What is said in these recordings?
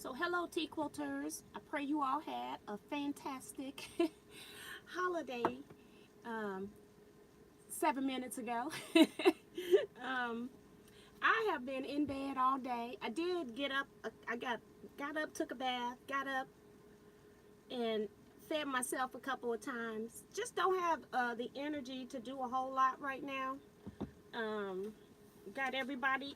So hello Teaquilters. I pray you all had a fantastic holiday 7 minutes ago. um, I have been in bed all day. I did get up. I got up, took a bath, got up, and fed myself a couple of times. Just don't have the energy to do a whole lot right now. Um, got everybody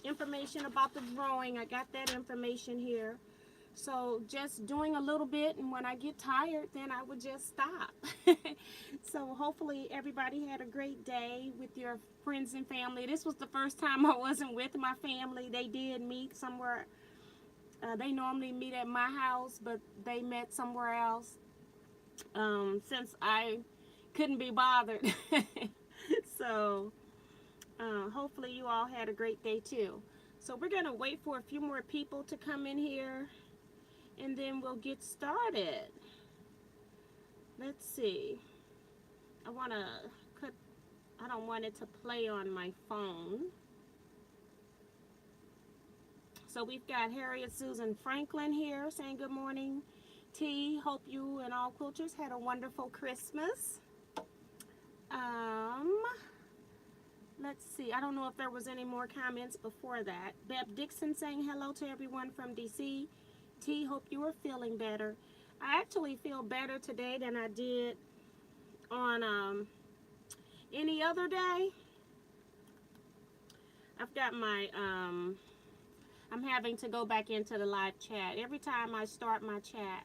information about the drawing. I got that information here. So just doing a little bit, and when I get tired, then I would just stop. So hopefully everybody had a great day with your friends and family. This was the first time I wasn't with my family. They did meet somewhere. They normally meet at my house, but they met somewhere else since I couldn't be bothered. So hopefully you all had a great day too. So we're going to wait for a few more people to come in here, and then we'll get started. Let's see. I don't want it to play on my phone. So we've got Harriet Susan Franklin here saying good morning. T, hope you and all quilters had a wonderful Christmas. Let's see. I don't know if there was any more comments before that. Beb Dixon saying hello to everyone from DC. T, hope you are feeling better. I actually feel better today than I did on any other day. I've got my I'm having to go back into the live chat. Every time I start my chat,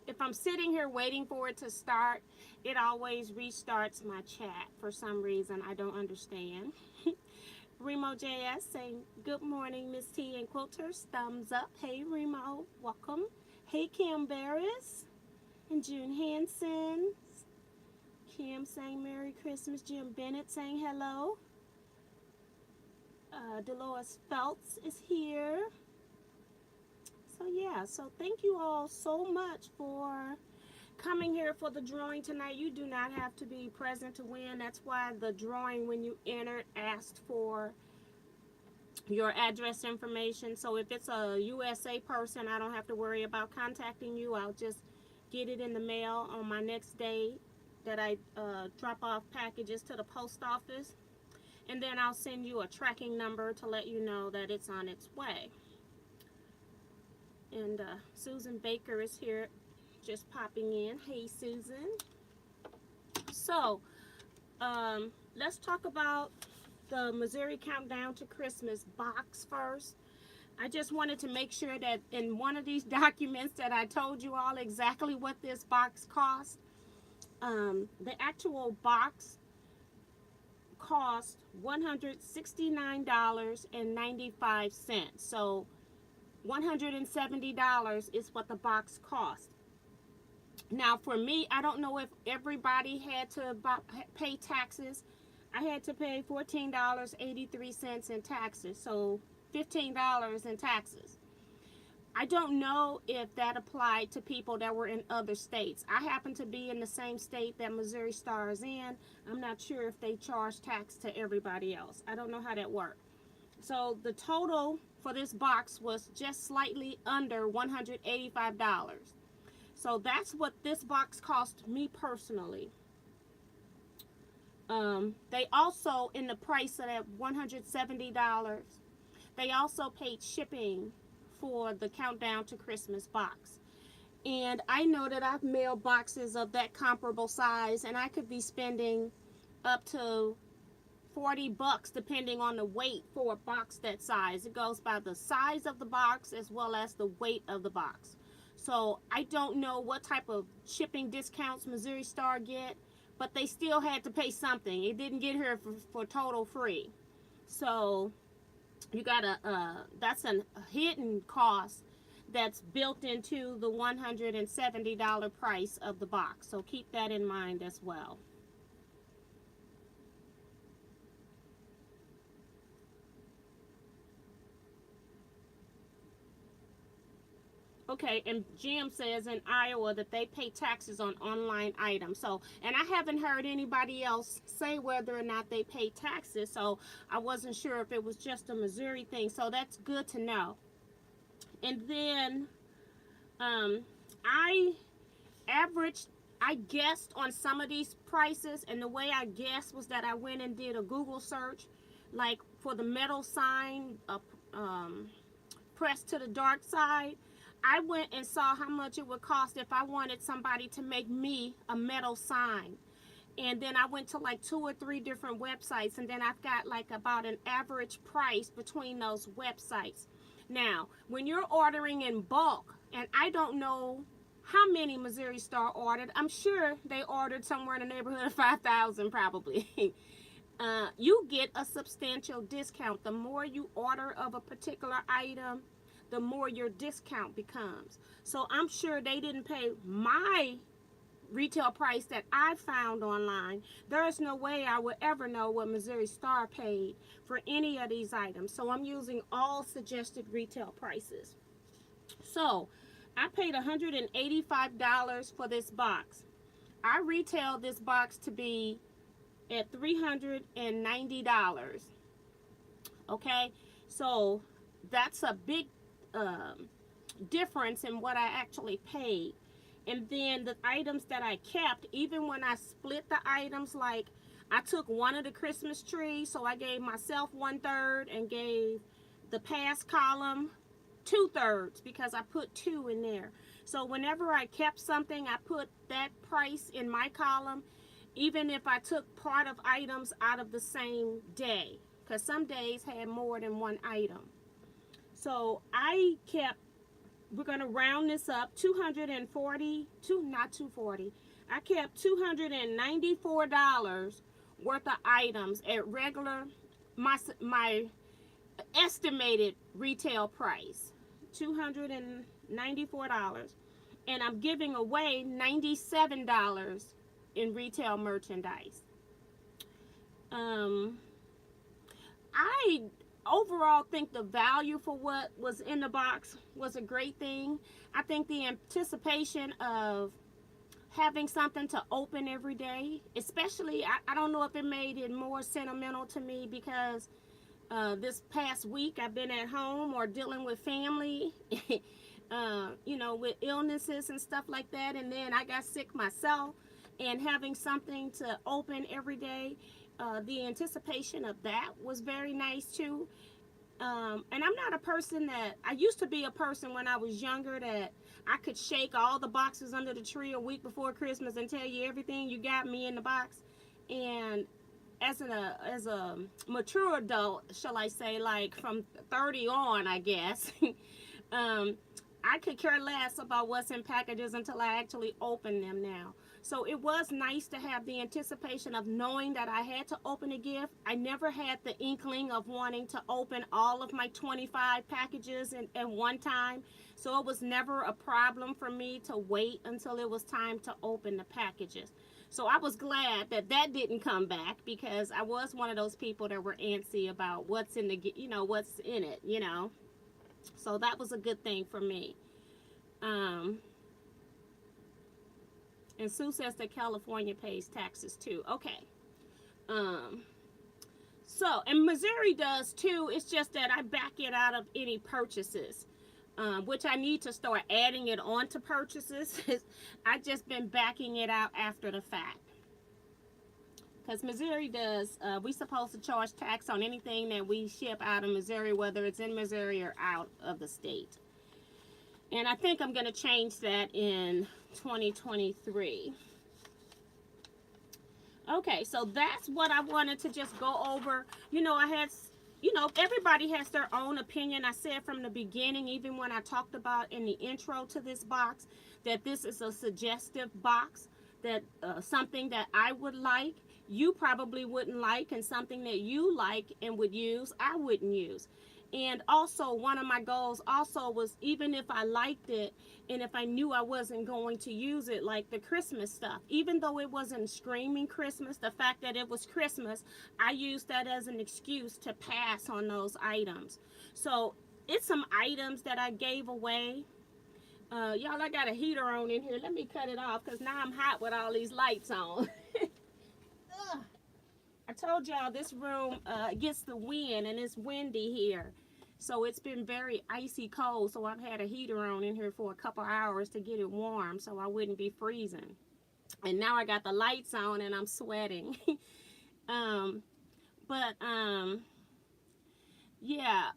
if I'm sitting here waiting for it to start, it always restarts my chat for some reason. I don't understand. Remo JS saying, good morning, Miss T and Quilters. Thumbs up. Hey, Remo. Welcome. Hey, Kim Barris and June Hansen. Kim saying Merry Christmas. Jim Bennett saying hello. Dolores Phelps is here. So yeah, so thank you all so much for coming here for the drawing tonight. You do not have to be present to win. That's why the drawing, when you entered, asked for your address information. So if it's a USA person, I don't have to worry about contacting you. I'll just get it in the mail on my next day that I drop off packages to the post office. And then I'll send you a tracking number to let you know that it's on its way. And Susan Baker is here just popping in. Hey, Susan. So, let's talk about the Missouri Countdown to Christmas box first. I just wanted to make sure that in one of these documents that I told you all exactly what this box cost. The actual box cost $169.95. So $170 is what the box cost. Now for me, I don't know if everybody had to pay taxes. I had to pay $14.83 in taxes, so $15 in taxes. I don't know if that applied to people that were in other states. I happen to be in the same state that Missouri Star is in. I'm not sure if they charge tax to everybody else. I don't know how that worked. So the total for this box was just slightly under $185. So that's what this box cost me personally. They also, in the price of that $170, they also paid shipping for the Countdown to Christmas box. And I know that I've mailed boxes of that comparable size, and I could be spending up to $40 depending on the weight for a box that size. It goes by the size of the box as well as the weight of the box. So I don't know what type of shipping discounts Missouri Star get, but they still had to pay something. It didn't get here for total free. So you gotta that's a hidden cost that's built into the $170 price of the box. So keep that in mind as well. Okay, and Jim says in Iowa that they pay taxes on online items. So, and I haven't heard anybody else say whether or not they pay taxes. So I wasn't sure if it was just a Missouri thing. So that's good to know. And then I averaged, I guessed on some of these prices, and the way I guessed was that I went and did a Google search, like for the metal sign, pressed to the dark side. I went and saw how much it would cost if I wanted somebody to make me a metal sign. And then I went to like 2 or 3 different websites, and then I've got like about an average price between those websites. Now, when you're ordering in bulk, and I don't know how many Missouri Star ordered, I'm sure they ordered somewhere in the neighborhood of 5,000 probably. You get a substantial discount. The more you order of a particular item, the more your discount becomes. So I'm sure they didn't pay my retail price that I found online. There is no way I would ever know what Missouri Star paid for any of these items. So I'm using all suggested retail prices. So I paid $185 for this box. I retailed this box to be at $390. Okay, so that's a big difference in what I actually paid. And then the items that I kept, even when I split the items, like I took one of the Christmas trees, so I gave myself 1/3 and gave the past column 2/3 because I put 2 in there. So whenever I kept something, I put that price in my column, even if I took part of items out of the same day, because some days had more than one item. So I kept, we're going to round this up, not 240. I kept $294 worth of items at regular, my estimated retail price, $294. And I'm giving away $97 in retail merchandise. I overall think the value for what was in the box was a great thing. I think the anticipation of having something to open every day, especially, I don't know if it made it more sentimental to me because this past week I've been at home or dealing with family, you know, with illnesses and stuff like that, and then I got sick myself, and having something to open every day, the anticipation of that was very nice too. And I'm not a person that, I used to be a person when I was younger that I could shake all the boxes under the tree a week before Christmas and tell you everything you got me in the box. And as a mature adult, shall I say, like from 30 on, I guess, I could care less about what's in packages until I actually open them now. So it was nice to have the anticipation of knowing that I had to open a gift. I never had the inkling of wanting to open all of my 25 packages at one time. So it was never a problem for me to wait until it was time to open the packages. So I was glad that that didn't come back, because I was one of those people that were antsy about what's in the, you know, what's in it, you know. So that was a good thing for me. And Sue says that California pays taxes too. Okay. So, and Missouri does too. It's just that I back it out of any purchases, which I need to start adding it on to purchases. I've just been backing it out after the fact. Because Missouri does, we're supposed to charge tax on anything that we ship out of Missouri, whether it's in Missouri or out of the state. And I think I'm going to change that in 2023. Okay, so that's what I wanted to just go over. You know, everybody has their own opinion. I said from the beginning, even when I talked about in the intro to this box, that this is a suggestive box, that something that I would like, you probably wouldn't like, and something that you like and would use, I wouldn't use. And also, one of my goals also was, even if I liked it and if I knew I wasn't going to use it, like the Christmas stuff, even though it wasn't screaming Christmas, the fact that it was Christmas, I used that as an excuse to pass on those items. So it's some items that I gave away Y'all, I got a heater on in here. Let me cut it off because now I'm hot with all these lights on. Ugh. I told y'all this room gets the wind and it's windy here. So it's been very icy cold. So I've had a heater on in here for a couple hours to get it warm so I wouldn't be freezing. And now I got the lights on and I'm sweating. um, but yeah,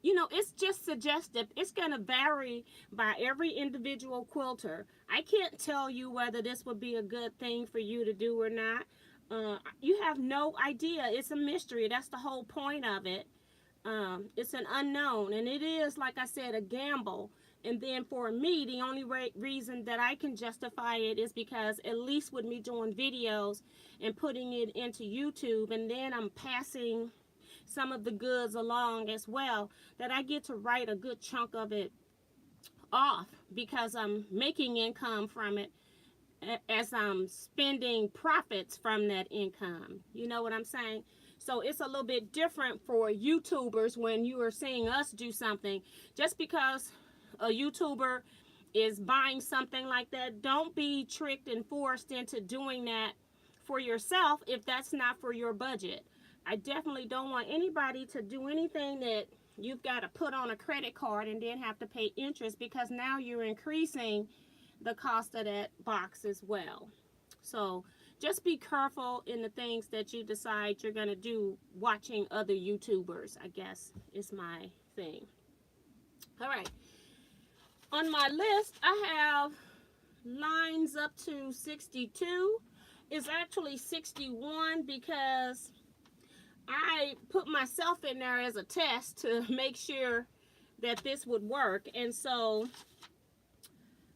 you know, it's just suggestive. It's going to vary by every individual quilter. I can't tell you whether this would be a good thing for you to do or not. You have no idea. It's a mystery. That's the whole point of it. It's an unknown, and it is, like I said, a gamble. And then for me, the only reason that I can justify it is because at least with me doing videos and putting it into YouTube, and then I'm passing some of the goods along as well, that I get to write a good chunk of it off because I'm making income from it as I'm spending profits from that income. You know what I'm saying? So it's a little bit different for YouTubers when you are seeing us do something. Just because a YouTuber is buying something like that, don't be tricked and forced into doing that for yourself if that's not for your budget. I definitely don't want anybody to do anything that you've got to put on a credit card and then have to pay interest, because now you're increasing the cost of that box as well. So just be careful in the things that you decide you're going to do watching other YouTubers, I guess is my thing. All right. On my list, I have lines up to 62. It's actually 61 because I put myself in there as a test to make sure that this would work. And so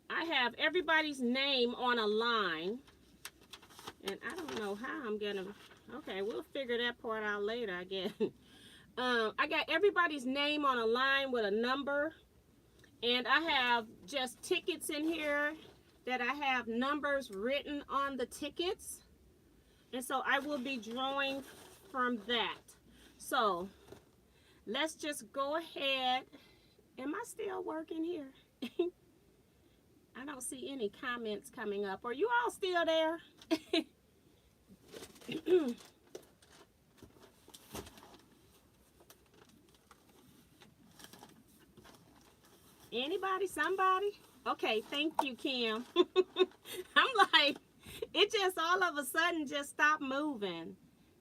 I have everybody's name on a line. And I don't know how I'm going to... Okay, we'll figure that part out later, I guess. I got everybody's name on a line with a number. And I have just tickets in here that I have numbers written on the tickets. And so I will be drawing from that. So let's just go ahead. Am I still working here? I don't see any comments coming up. Are you all still there? Anybody? Somebody? Okay, thank you, Kim. I'm like, it just all of a sudden just stopped moving.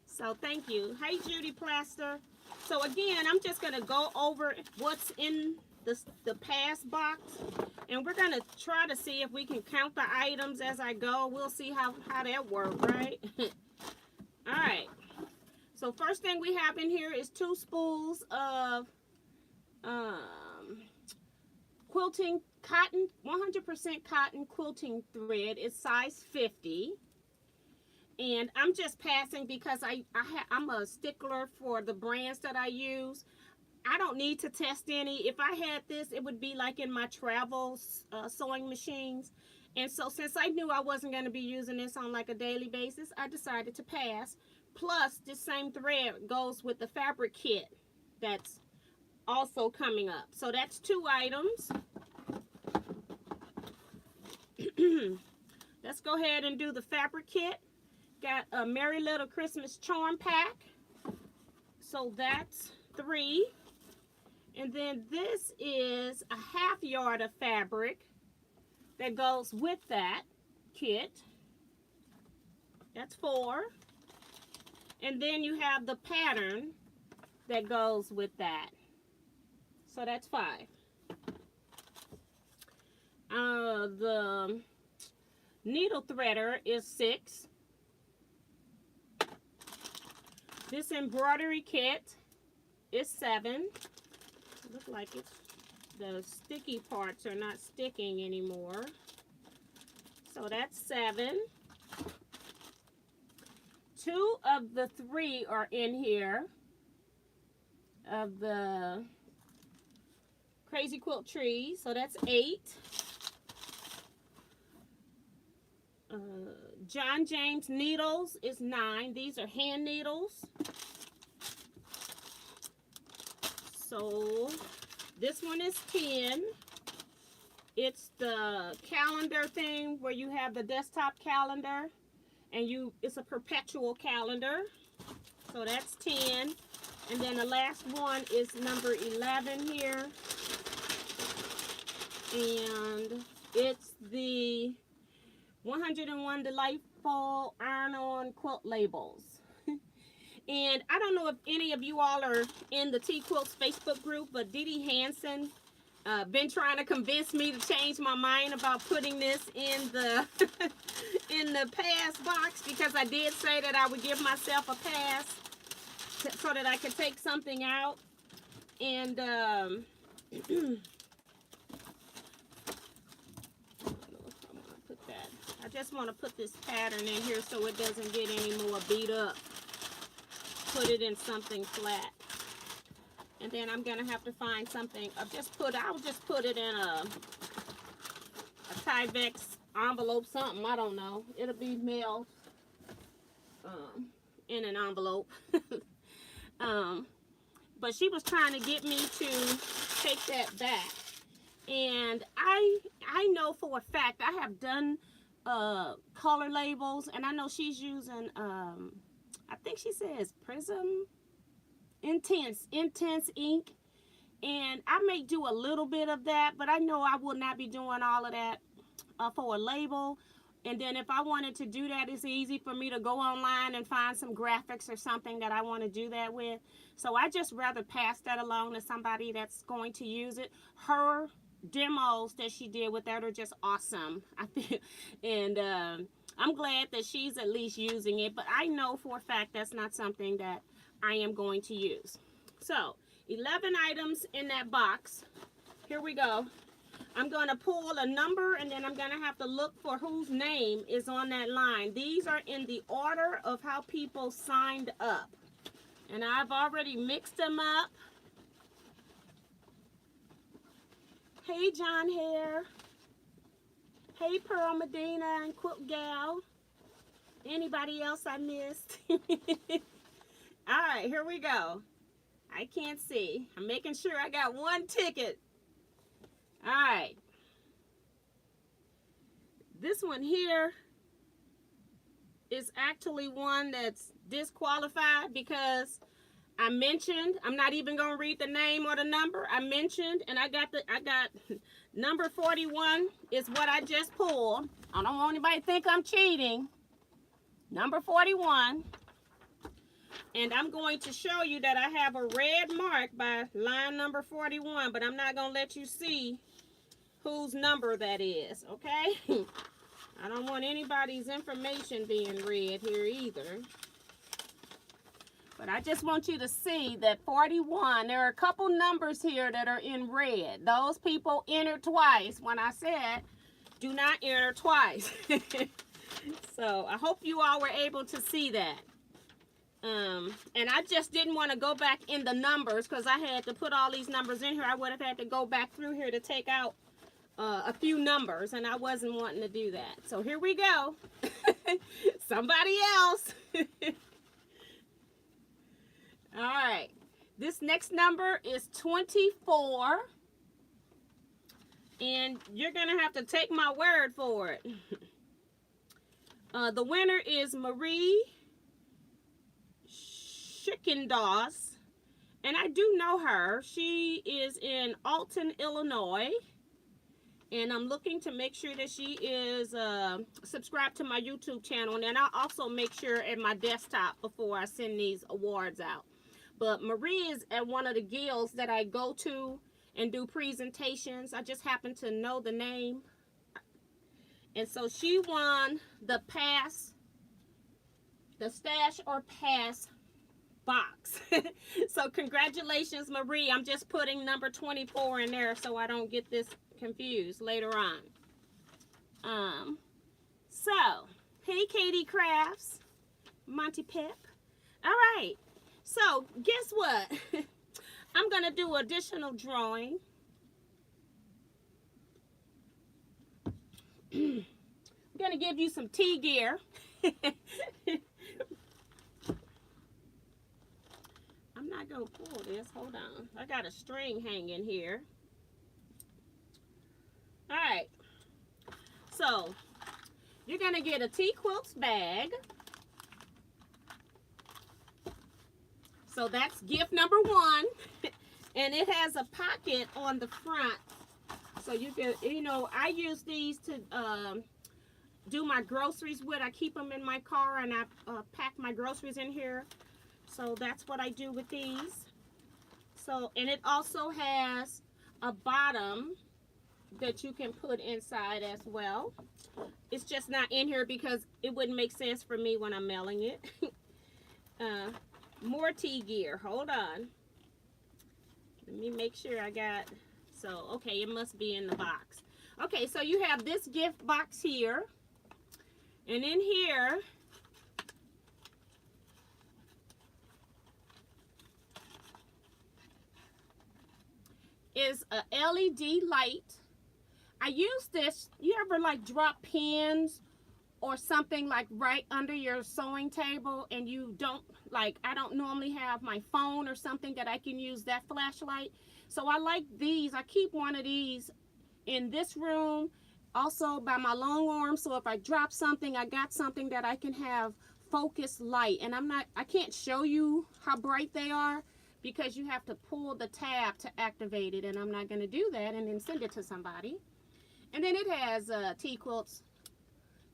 So thank you. Hey, Judy Plaster. So again, I'm just going to go over what's in the pass box. And we're going to try to see if we can count the items as I go. We'll see how that works, right? All right. So first thing we have in here is 2 spools of quilting cotton, 100% cotton quilting thread. It's size 50. And I'm just passing because I'm a stickler for the brands that I use. I don't need to test any. If I had this, it would be like in my travel sewing machines. And so since I knew I wasn't going to be using this on like a daily basis, I decided to pass. Plus, this same thread goes with the fabric kit that's also coming up. So that's 2 items. Let's go ahead and do the fabric kit. Got a Merry Little Christmas charm pack. So that's 3. And then this is a 1/2 yard of fabric that goes with that kit. That's 4. And then you have the pattern that goes with that. So that's 5. The needle threader is 6. This embroidery kit is 7. Looks like the sticky parts are not sticking anymore. So that's 7. 2 of the 3 are in here of the Crazy Quilt Trees. So that's 8. John James needles is 9. These are hand needles. So this one is 10. It's the calendar thing where you have the desktop calendar, and it's a perpetual calendar. So that's 10. And then the last one is number 11 here. And it's the 101 Delightful Iron-On Quilt Labels. And I don't know if any of you all are in the Teaquilts Facebook group, but Dee Dee Hansen been trying to convince me to change my mind about putting this in the in the pass box, because I did say that I would give myself a pass so that I could take something out. And I just want to put this pattern in here so it doesn't get any more beat up. Put it in something flat. And then I'm going to have to find something. I'll just put it in a Tyvek envelope, something. I don't know. It'll be mailed in an envelope. But she was trying to get me to take that back. And I know for a fact I have done color labels, and I know she's using I think she says Prism Intense ink, and I may do a little bit of that, but I know I will not be doing all of that for a label. And then if I wanted to do that, it's easy for me to go online and find some graphics or something that I want to do that with. So I just rather pass that along to somebody that's going to use it. Her demos that she did with that are just awesome, I think. And I'm glad that she's at least using it, but I know for a fact that's not something that I am going to use. So 11 items in that box. Here we go. I'm going to pull a number, and then I'm going to have to look for whose name is on that line. These are in the order of how people signed up, and I've already mixed them up. Hey, John Hare. Hey, Pearl Medina and Quilt Gal. Anybody else I missed? All right, here we go. I can't see. I'm making sure I got one ticket. All right. This one here is actually one that's disqualified because I mentioned, I'm not even going to read the name or the number. I mentioned, and I got number 41 is what I just pulled. I don't want anybody to think I'm cheating. Number 41. And I'm going to show you that I have a red mark by line number 41, but I'm not going to let you see whose number that is, okay? I don't want anybody's information being read here either. But I just want you to see that 41, there are a couple numbers here that are in red. Those people entered twice when I said, do not enter twice. So I hope you all were able to see that. And I just didn't want to go back in the numbers because I had to put all these numbers in here. I would have had to go back through here to take out a few numbers, and I wasn't wanting to do that. So here we go. Somebody else. All right. This next number is 24. And you're going to have to take my word for it. The winner is Marie Schickendoss, and I do know her. She is in Alton, Illinois, and I'm looking to make sure that she is subscribed to my YouTube channel, and I'll also make sure at my desktop before I send these awards out. But Marie is at one of the guilds that I go to and do presentations. I just happen to know the name, and so she won the stash or pass box. So congratulations, Marie. I'm just putting number 24 in there so I don't get this confused later on. So hey, Katie Crafts, Monty Pep. All right, so guess what? I'm gonna do additional drawing. I'm gonna give you some tea gear. I'm not gonna pull this. Hold on. I got a string hanging here. All right. going to get a Teaquilts bag. So that's gift number 1. And it has a pocket on the front. So you can, you know, I use these to do my groceries with. I keep them in my car and I pack my groceries in here. So that's what I do with these. So, and it also has a bottom that you can put inside as well. It's just not in here because it wouldn't make sense for me when I'm mailing it. More tea gear. Hold on. Let me make sure I got, so, okay, it must be in the box. Okay, so you have this gift box here. And in here is a LED light. I use this, you ever like drop pins or something like right under your sewing table and you don't, like, I don't normally have my phone or something that I can use that flashlight. So I like these. I keep one of these in this room, also by my long arm, so if I drop something, I got something that I can have focused light. And I can't show you how bright they are because you have to pull the tab to activate it, and I'm not going to do that and then send it to somebody. And then it has Teaquilts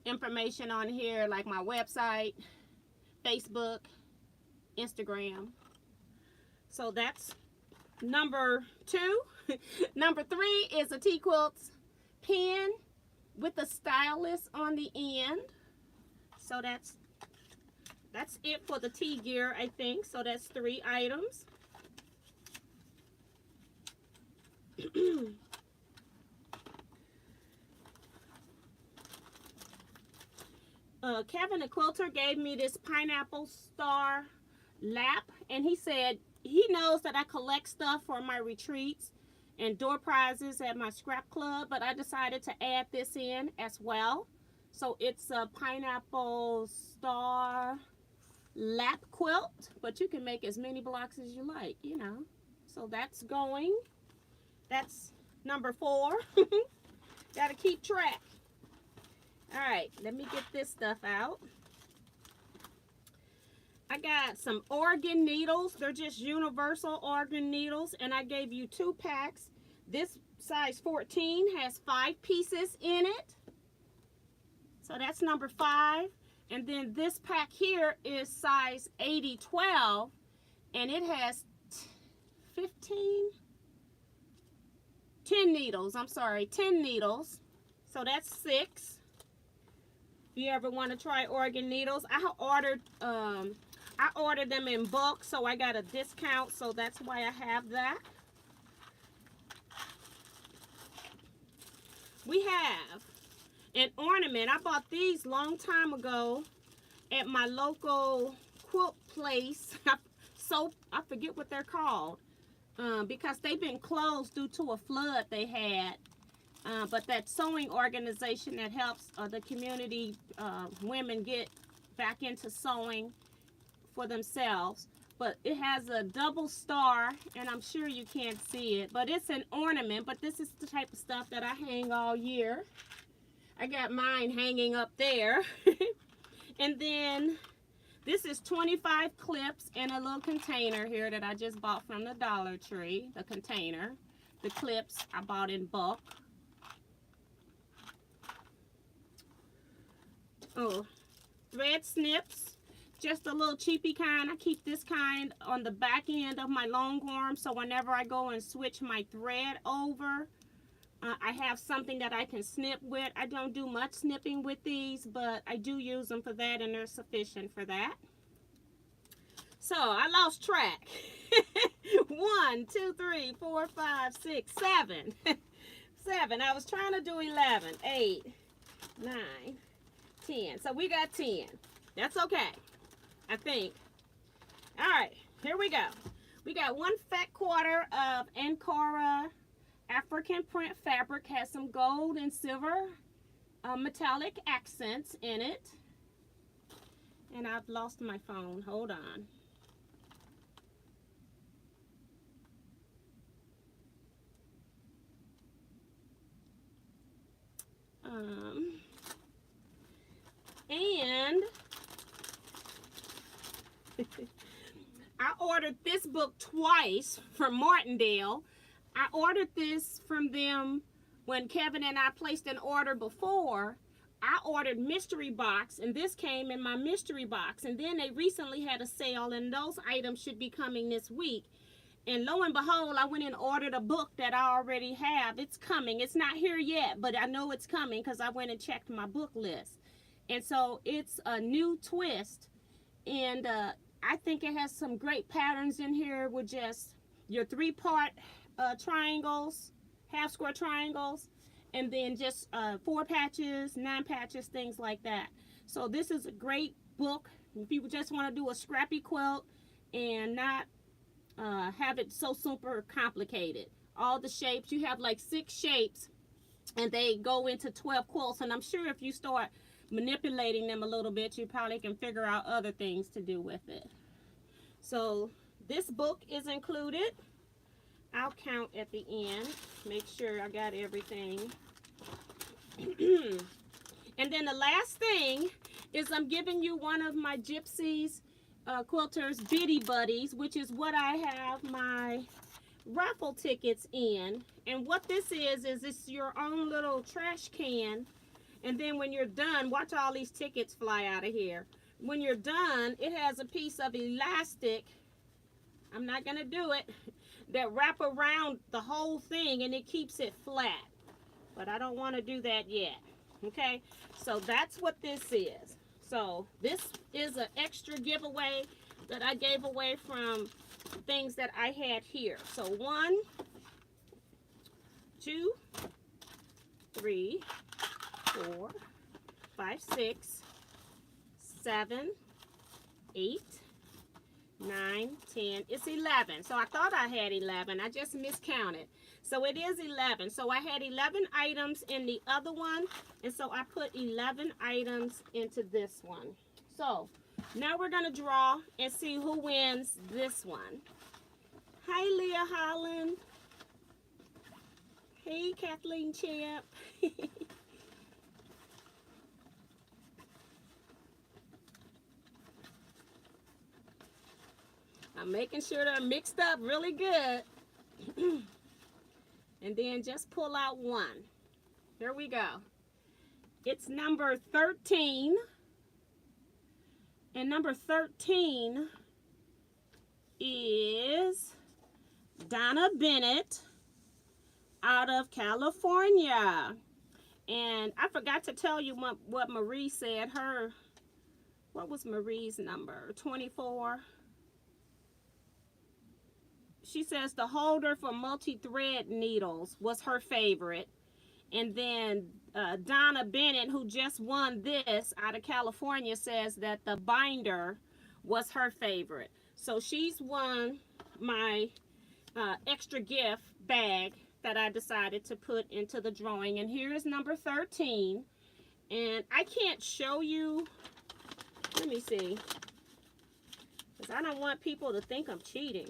information on here, like my website, Facebook, Instagram. So that's number 2. Number 3 is a Teaquilts pen with a stylus on the end. So that's it for the tea gear, I think. So that's 3 items. Kevin the Quilter gave me this pineapple star lap, and he said he knows that I collect stuff for my retreats and door prizes at my scrap club, but I decided to add this in as well. So it's a pineapple star lap quilt, but you can make as many blocks as you like, you know. So that's going. That's number 4. Gotta keep track. All right, let me get this stuff out. I got some organ needles. They're just universal organ needles, and I gave you 2 packs. This size 14 has 5 pieces in it. So that's number 5. And then this pack here is size 80-12, and it has 10 needles. I'm sorry, 10 needles. So that's 6. If you ever want to try organ needles, I ordered them in bulk, so I got a discount, so that's why I have that. We have an ornament. I bought these long time ago at my local quilt place. So I forget what they're called because they've been closed due to a flood they had. But that sewing organization that helps the community women get back into sewing for themselves. But it has a double star, and I'm sure you can't see it, but it's an ornament. But this is the type of stuff that I hang all year. I got mine hanging up there. And then this is 25 clips in a little container here that I just bought from the Dollar Tree. The container. The clips I bought in bulk. Oh, thread snips. Just a little cheapy kind. I keep this kind on the back end of my long arm, so whenever I go and switch my thread over, I have something that I can snip with. I don't do much snipping with these, but I do use them for that, and they're sufficient for that. So I lost track. 1, 2, 3, 4, 5, 6, 7. 7. I was trying to do 11, 8, 9, 10. So we got 10. That's okay, I think. All right, here we go. We got 1 fat quarter of Ankara African print fabric. Has some gold and silver metallic accents in it. And I've lost my phone. Hold on. And I ordered this book twice from Martindale. I ordered this from them when Kevin and I placed an order before. I ordered mystery box, and this came in my mystery box. And then they recently had a sale, and those items should be coming this week. And lo and behold, I went and ordered a book that I already have. It's coming. It's not here yet, but I know it's coming because I went and checked my book list. And so it's a new twist. And I think it has some great patterns in here with just your 3-part triangles, half square triangles, and then just 4 patches, 9 patches, things like that. So this is a great book if you just want to do a scrappy quilt and not have it so super complicated. All the shapes, you have like 6 shapes, and they go into 12 quilts, and I'm sure if you start manipulating them a little bit, you probably can figure out other things to do with it. So this book is included. I'll count at the end, make sure I got everything. And then the last thing is I'm giving you one of my Gypsies Quilters Biddy Buddies, which is what I have my raffle tickets in. And what this is it's your own little trash can. And then when you're done, watch all these tickets fly out of here. When you're done, it has a piece of elastic, I'm not going to do it, that wrap around the whole thing and it keeps it flat. But I don't want to do that yet. Okay, so that's what this is. So this is an extra giveaway that I gave away from things that I had here. So 1, 2, 3, 4, 5, 6, 7, 8, 9, 10. It's 11. So I thought I had 11. I just miscounted. So it is 11. So I had 11 items in the other one, and so I put 11 items into this one. So now we're going to draw and see who wins this one. Hi, Leah Holland. Hey, Kathleen Champ. I'm making sure they're mixed up really good. And then just pull out one. Here we go. It's number 13. And number 13 is Donna Bennett out of California. And I forgot to tell you what Marie said. What was Marie's number? 24. She says the holder for multi-thread needles was her favorite. And then Donna Bennett, who just won this out of California, says that the binder was her favorite. So she's won my extra gift bag that I decided to put into the drawing. And here is number 13. And I can't show you. Let me see. Because I don't want people to think I'm cheating.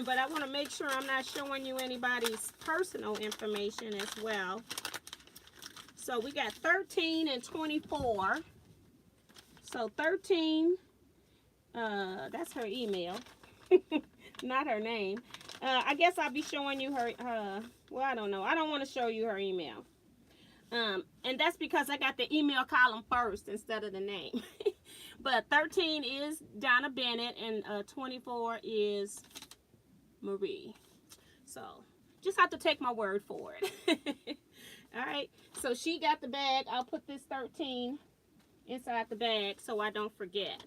But I want to make sure I'm not showing you anybody's personal information as well. So we got 13 and 24. So 13, that's her email, not her name. I guess I'll be showing you her, well, I don't know. I don't want to show you her email. And that's because I got the email column first instead of the name. But 13 is Donna Bennett and 24 is Marie. So just have to take my word for it. All right. So she got the bag. I'll put this 13 inside the bag so I don't forget.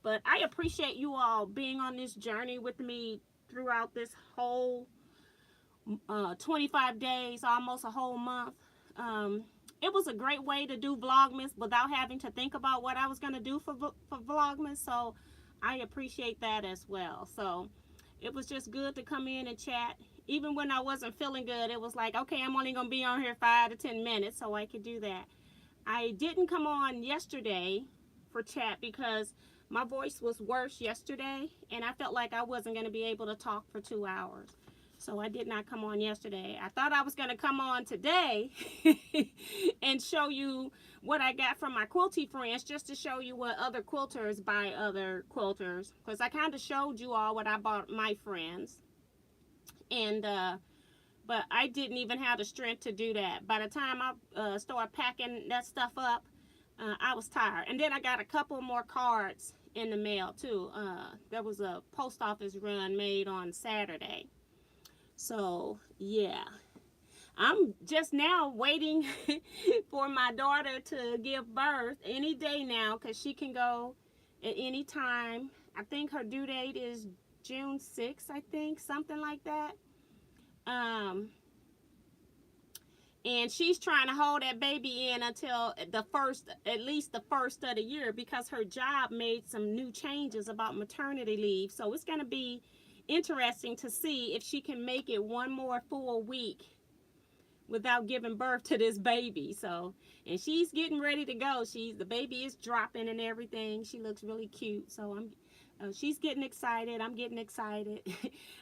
But I appreciate you all being on this journey with me throughout this whole 25 days, almost a whole month. It was a great way to do Vlogmas without having to think about what I was going to do for Vlogmas. So I appreciate that as well. So it was just good to come in and chat. Even when I wasn't feeling good, it was like, okay, I'm only going to be on here 5 to 10 minutes so I could do that. I didn't come on yesterday for chat because my voice was worse yesterday and I felt like I wasn't going to be able to talk for 2 hours. So I did not come on yesterday. I thought I was going to come on today and show you what I got from my quilty friends, just to show you what other quilters buy other quilters. Because I kind of showed you all what I bought my friends. And, but I didn't even have the strength to do that. By the time I started packing that stuff up, I was tired. And then I got a couple more cards in the mail too. There was a post office run made on Saturday. So, yeah. I'm just now waiting for my daughter to give birth any day now, because she can go at any time. I think her due date is June 6th, I think, something like that. And she's trying to hold that baby in until at least the first of the year, because her job made some new changes about maternity leave. So it's going to be interesting to see if she can make it one more full week without giving birth to this baby. So, and she's getting ready to go. The baby is dropping and everything. She looks really cute. So she's getting excited. I'm getting excited.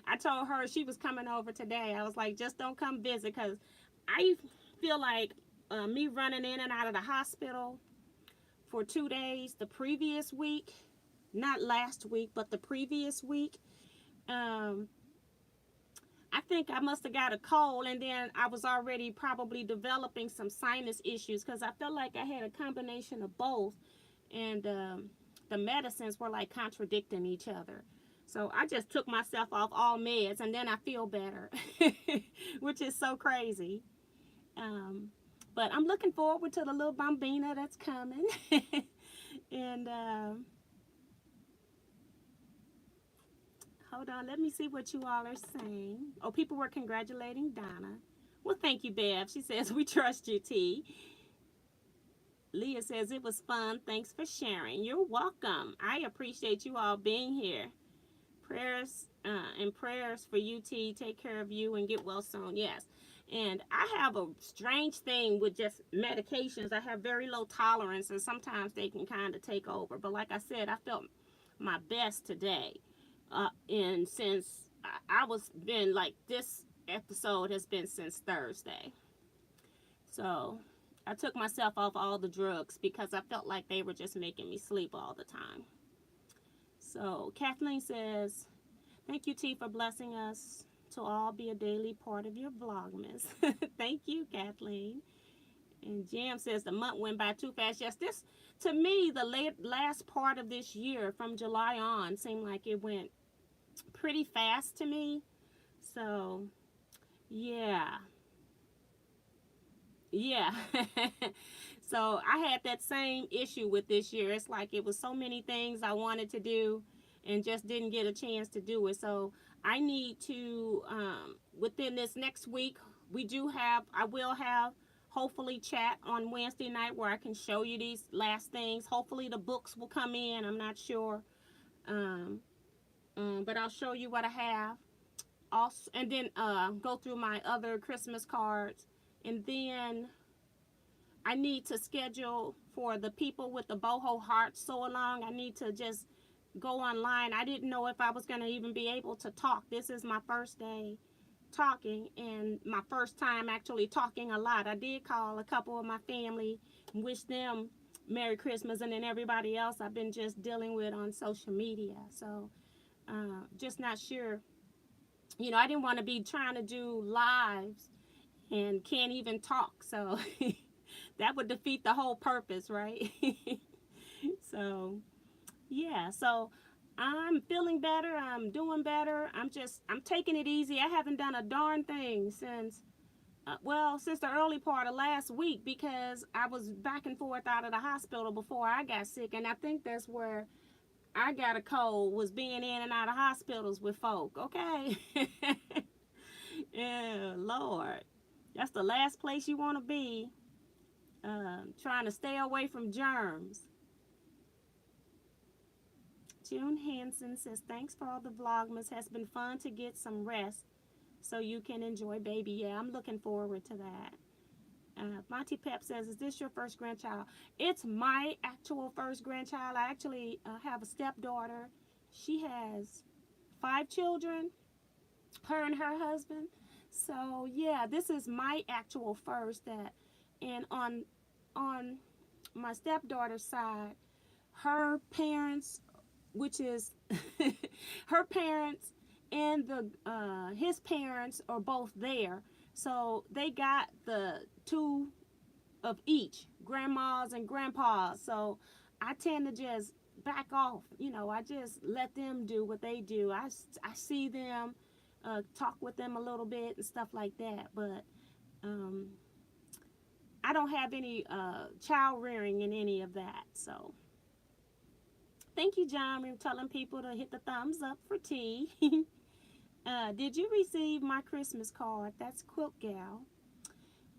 I told her she was coming over today. I was like, just don't come visit, because I feel like me running in and out of the hospital for 2 days the previous week, not last week, but the previous week, I think I must have got a cold, and then I was already probably developing some sinus issues, because I felt like I had a combination of both, and the medicines were like contradicting each other. So I just took myself off all meds, and then I feel better, which is so crazy. But I'm looking forward to the little bambina that's coming. And hold on, let me see what you all are saying. Oh, people were congratulating Donna. Well, thank you, Bev. She says, we trust you, T. Leah says, it was fun. Thanks for sharing. You're welcome. I appreciate you all being here. Prayers and prayers for you, T. Take care of you and get well soon. Yes. And I have a strange thing with just medications. I have very low tolerance, and sometimes they can kind of take over. But like I said, I felt my best today. And since I was been like, this episode has been since Thursday. So I took myself off all the drugs because I felt like they were just making me sleep all the time. So Kathleen says, thank you, T, for blessing us to all be a daily part of your Vlogmas. Thank you, Kathleen. And Jam says, the month went by too fast. Yes, this, to me, the last part of this year from July on seemed like it went pretty fast to me. So, yeah. So I had that same issue with this year. It's like it was so many things I wanted to do and just didn't get a chance to do it. So I need to, within this next week, I will have hopefully chat on Wednesday night where I can show you these last things. Hopefully the books will come in. I'm not sure. But I'll show you what I have. Also, and then go through my other Christmas cards. And then I need to schedule for the people with the boho heart sew along. I need to just go online. I didn't know if I was going to even be able to talk. This is my first day talking, and my first time actually talking a lot. I did call a couple of my family and wish them Merry Christmas, and then everybody else I've been just dealing with on social media. So just not sure. You know, I didn't want to be trying to do lives and can't even talk. So that would defeat the whole purpose, right? So, yeah. So I'm feeling better. I'm doing better. I'm taking it easy. I haven't done a darn thing since the early part of last week, because I was back and forth out of the hospital before I got sick. And I think that's where I got a cold, was being in and out of hospitals with folk. Okay. Yeah, Lord. That's the last place you want to be. Trying to stay away from germs. June Hansen says, thanks for all the Vlogmas. Has been fun to get some rest so you can enjoy baby. Yeah, I'm looking forward to that. Monty Pep says, is this your first grandchild? It's my actual first grandchild. I actually have a stepdaughter. She has 5 children. her and her husband. So yeah, this is my actual first that, and on my stepdaughter's side, her parents, which is her parents and the his parents are both there. So they got the two of each, grandmas and grandpas. So I tend to just back off. I just let them do what they do. I see them, talk with them a little bit and stuff like that. But um, I don't have any child rearing in any of that. So thank you, John, for telling people to hit the thumbs up for T. Did you receive my Christmas card? That's Quilt Gal.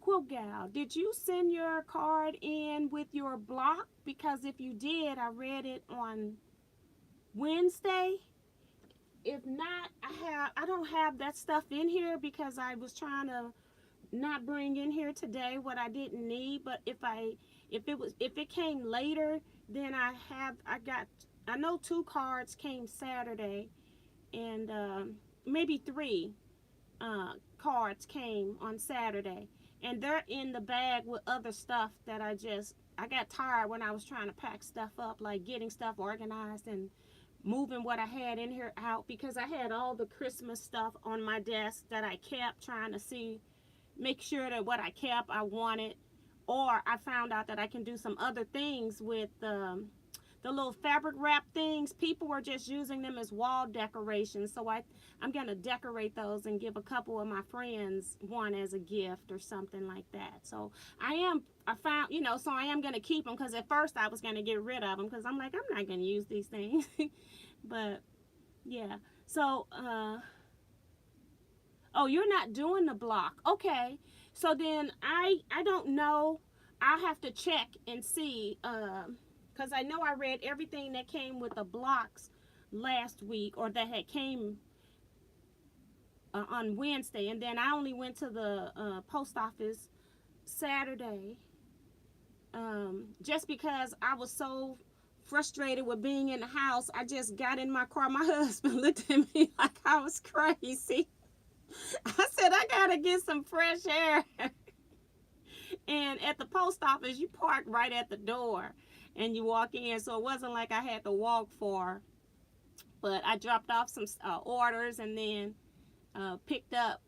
Quilt Gal, did you send your card in with your block? Because if you did, I read it on Wednesday. If not, I don't have that stuff in here because I was trying to not bring in here today what I didn't need. But if it came later, then I know 2 cards came Saturday, and maybe 3 cards came on Saturday, and they're in the bag with other stuff that I got tired when I was trying to pack stuff up, like getting stuff organized and moving what I had in here out, because I had all the Christmas stuff on my desk that I kept, trying to make sure that what I kept I wanted, or I found out that I can do some other things with the little fabric wrap things. People were just using them as wall decorations, so I'm gonna decorate those and give a couple of my friends one as a gift or something like that. So I found, so I am gonna keep them, because at first I was gonna get rid of them because I'm like, I'm not gonna use these things. But yeah, so oh, you're not doing the block, okay? So then I don't know. I'll have to check and see, because I know I read everything that came with the blocks last week, or that had came on Wednesday, and then I only went to the post office Saturday, just because I was so frustrated with being in the house. I just got in my car. My husband looked at me like I was crazy. I said, I gotta get some fresh air. And at the post office, you park right at the door and you walk in, so it wasn't like I had to walk far. But I dropped off some orders, and then picked up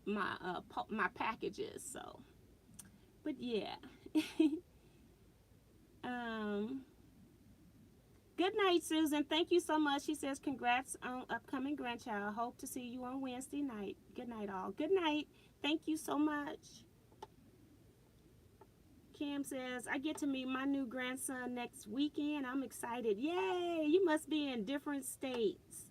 my packages. So, but yeah. Good night, Susan. Thank you so much. She says, congrats on upcoming grandchild. Hope to see you on Wednesday night. Good night, all. Good night. Thank you so much. Kim says, I get to meet my new grandson next weekend. I'm excited. Yay! You must be in different states.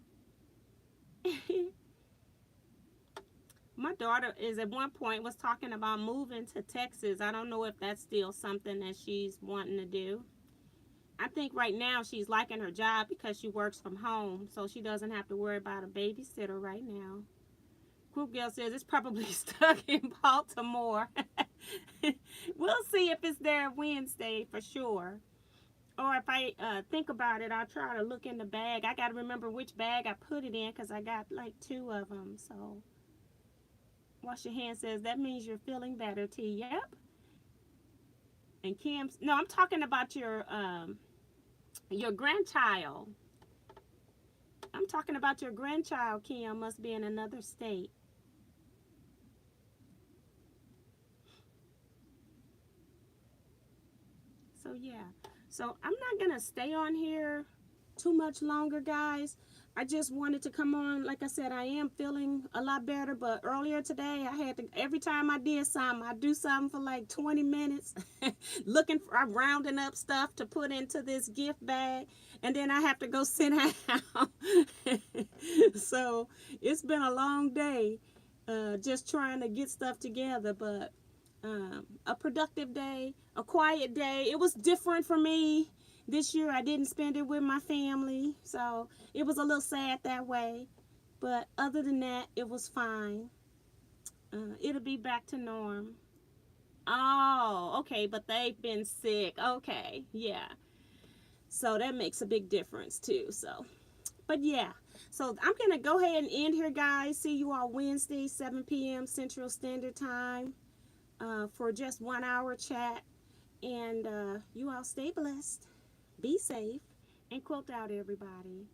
My daughter is at one point was talking about moving to Texas. I don't know if that's still something that she's wanting to do. I think right now she's liking her job because she works from home, so she doesn't have to worry about a babysitter right now. Group Girl says it's probably stuck in Baltimore. We'll see if it's there Wednesday for sure. Or if I think about it, I'll try to look in the bag. I got to remember which bag I put it in, because I got like 2 of them. So, Wash Your Hands says, that means you're feeling better, T. Yep. And Kim's, no, I'm talking about your grandchild. I'm talking about your grandchild, Kim. Must be in another state. So yeah, so I'm not gonna stay on here too much longer, guys. I just wanted to come on. Like I said, I am feeling a lot better, but earlier today I had to, every time I did something, I do something for like 20 minutes looking for, I'm rounding up stuff to put into this gift bag, and then I have to go sit down. So it's been a long day, just trying to get stuff together, but a productive day, a quiet day. It was different for me this year. I didn't spend it with my family, so it was a little sad that way. But other than that, it was fine. It'll be back to norm. Oh, okay, but they've been sick. Okay, yeah. So that makes a big difference too. So, But yeah, so I'm going to go ahead and end here, guys. See you all Wednesday, 7 p.m. Central Standard Time for just 1 hour chat. And you all stay blessed, be safe, and quilt out, everybody.